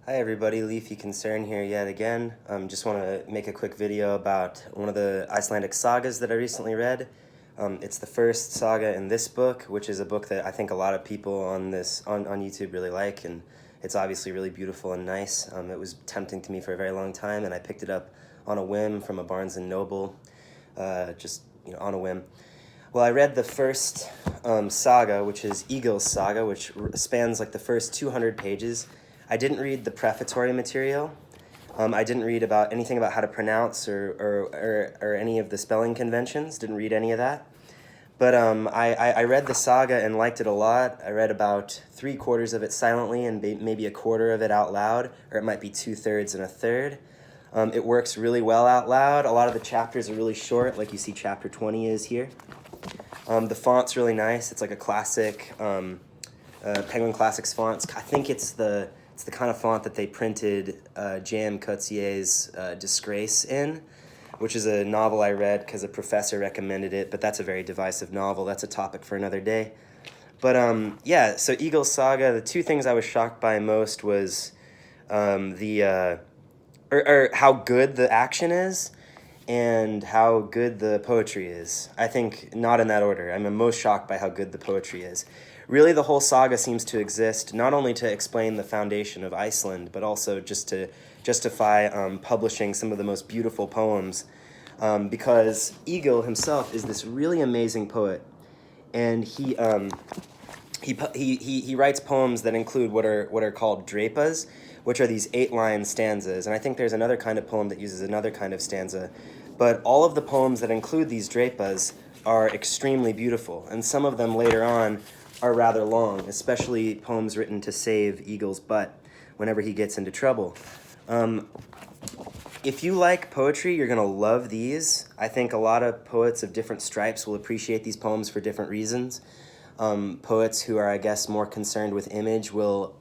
Hi everybody, Leafy Concern here yet again. Just want to make a quick video about one of the Icelandic sagas that I recently read. It's the first saga in this book, which is a book that I think a lot of people on YouTube really like, and it's obviously really beautiful and nice. It was tempting to me for a very long time, and I picked it up on a whim from a Barnes & Noble, on a whim. Well, I read the first saga, which is Egil's saga, which spans like the first 200 pages. I didn't read the prefatory material. I didn't read about anything about how to pronounce or any of the spelling conventions. Didn't read any of that. But I read the saga and liked it a lot. I read about 3/4 of it silently and maybe 1/4 of it out loud, or it might be 2/3 and 1/3. It works really well out loud. A lot of the chapters are really short, like you see chapter 20 is here. The font's really nice. It's like a classic, Penguin Classics font. I think it's the kind of font that they printed J.M. Coetzee Disgrace in, which is a novel I read because a professor recommended it, but that's a very divisive novel. That's a topic for another day. But yeah, so Egil's Saga, the two things I was shocked by most was how good the action is and how good the poetry is. I think not in that order. I'm most shocked by how good the poetry is. Really, the whole saga seems to exist not only to explain the foundation of Iceland, but also just to justify publishing some of the most beautiful poems, because Egil himself is this really amazing poet, and he writes poems that include what are called drepas, which are these 8-line stanzas, and I think there's another kind of poem that uses another kind of stanza, but all of the poems that include these drepas are extremely beautiful, and some of them later on are rather long, especially poems written to save Egil's butt whenever he gets into trouble. If you like poetry, you're going to love these. I think a lot of poets of different stripes will appreciate these poems for different reasons. Poets who are, I guess, more concerned with image will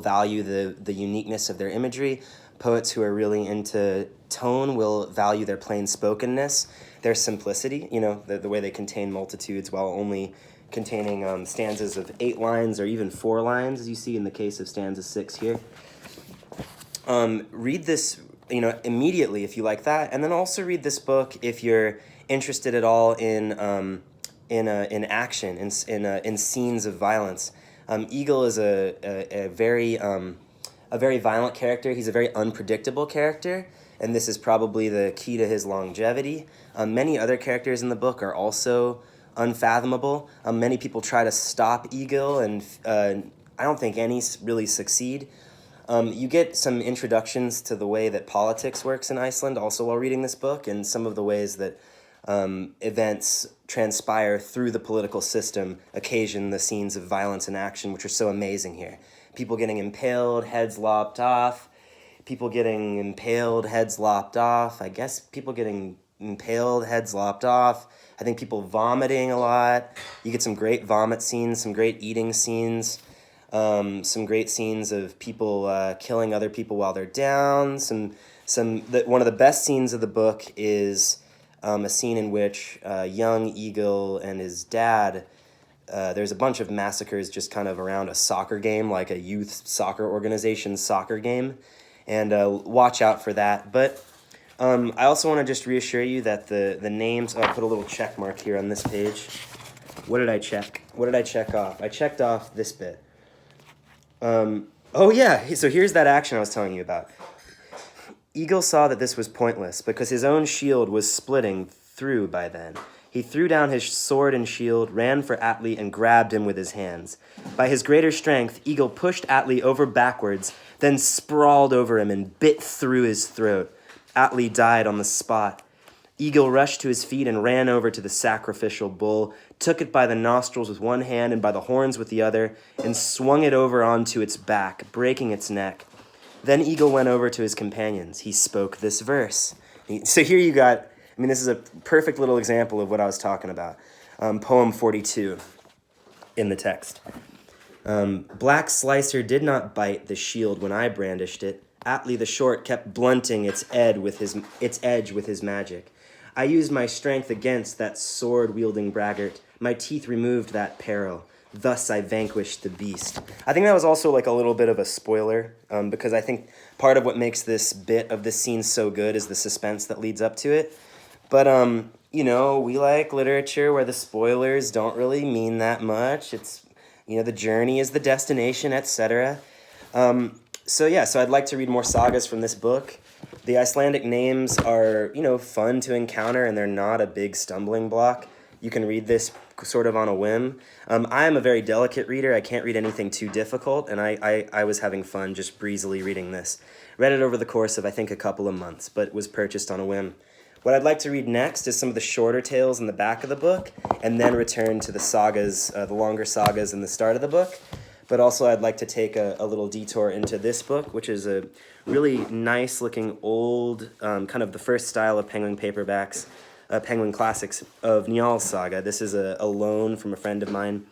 value the uniqueness of their imagery. Poets who are really into tone will value their plain spokenness, their simplicity, the way they contain multitudes while only containing stanzas of 8 lines or even 4 lines, as you see in the case of stanza 6 here. Read this, immediately if you like that, and then also read this book if you're interested at all in action, in scenes of violence. Egil is a very violent character. He's a very unpredictable character, and this is probably the key to his longevity. Many other characters in the book are also unfathomable. Many people try to stop Egil, and I don't think any really succeed. You get some introductions to the way that politics works in Iceland also while reading this book, and some of the ways that events transpire through the political system occasion the scenes of violence and action, which are so amazing here. People getting impaled, heads lopped off. People getting impaled, heads lopped off. I guess people getting impaled, heads lopped off. I think people vomiting a lot. You get some great vomit scenes, some great eating scenes, some great scenes of people killing other people while they're down. One of the best scenes of the book is a scene in which young Egil and his dad, there's a bunch of massacres just kind of around a soccer game, like a youth soccer organization soccer game, and watch out for that. But I also want to just reassure you that the names, I'll put a little check mark here on this page. What did I check? What did I check off? I checked off this bit. Oh yeah, so here's that action I was telling you about. Egil saw that this was pointless because his own shield was splitting through by then. He threw down his sword and shield, ran for Atli, and grabbed him with his hands. By his greater strength, Egil pushed Atli over backwards, then sprawled over him and bit through his throat. Atli died on the spot. Egil rushed to his feet and ran over to the sacrificial bull, took it by the nostrils with one hand and by the horns with the other, and swung it over onto its back, breaking its neck. Then Egil went over to his companions. He spoke this verse. So here you got, this is a perfect little example of what I was talking about. Poem 42 in the text. Black Slicer did not bite the shield when I brandished it. Atli the Short kept blunting its edge with his magic. I used my strength against that sword-wielding braggart. My teeth removed that peril. thus I vanquished the beast. I think that was also like a little bit of a spoiler, because I think part of what makes this bit of this scene so good is the suspense that leads up to it. But, you know, we like literature where the spoilers don't really mean that much. It's, you know, the journey is the destination, etc. So yeah, so I'd like to read more sagas from this book. The Icelandic names are, you know, fun to encounter, and they're not a big stumbling block. You can read this sort of on a whim. I am a very delicate reader. I can't read anything too difficult, and I was having fun just breezily reading this. Read it over the course of, I think, a couple of months, but was purchased on a whim. What I'd like to read next is some of the shorter tales in the back of the book, and then return to the sagas, the longer sagas in the start of the book. But also I'd like to take a little detour into this book, which is a really nice-looking old, kind of the first style of Penguin paperbacks, Penguin classics of Njal's Saga. This is a loan from a friend of mine.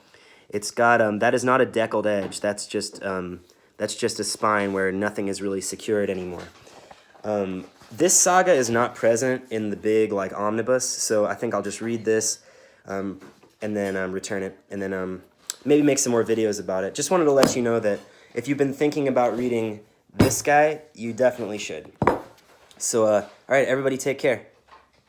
It's got, that is not a deckled edge. That's just a spine where nothing is really secured anymore. This saga is not present in the big, like, omnibus, so I think I'll just read this, and then return it, and then maybe make some more videos about it. Just wanted to let you know that if you've been thinking about reading this guy, you definitely should. So, all right, everybody take care.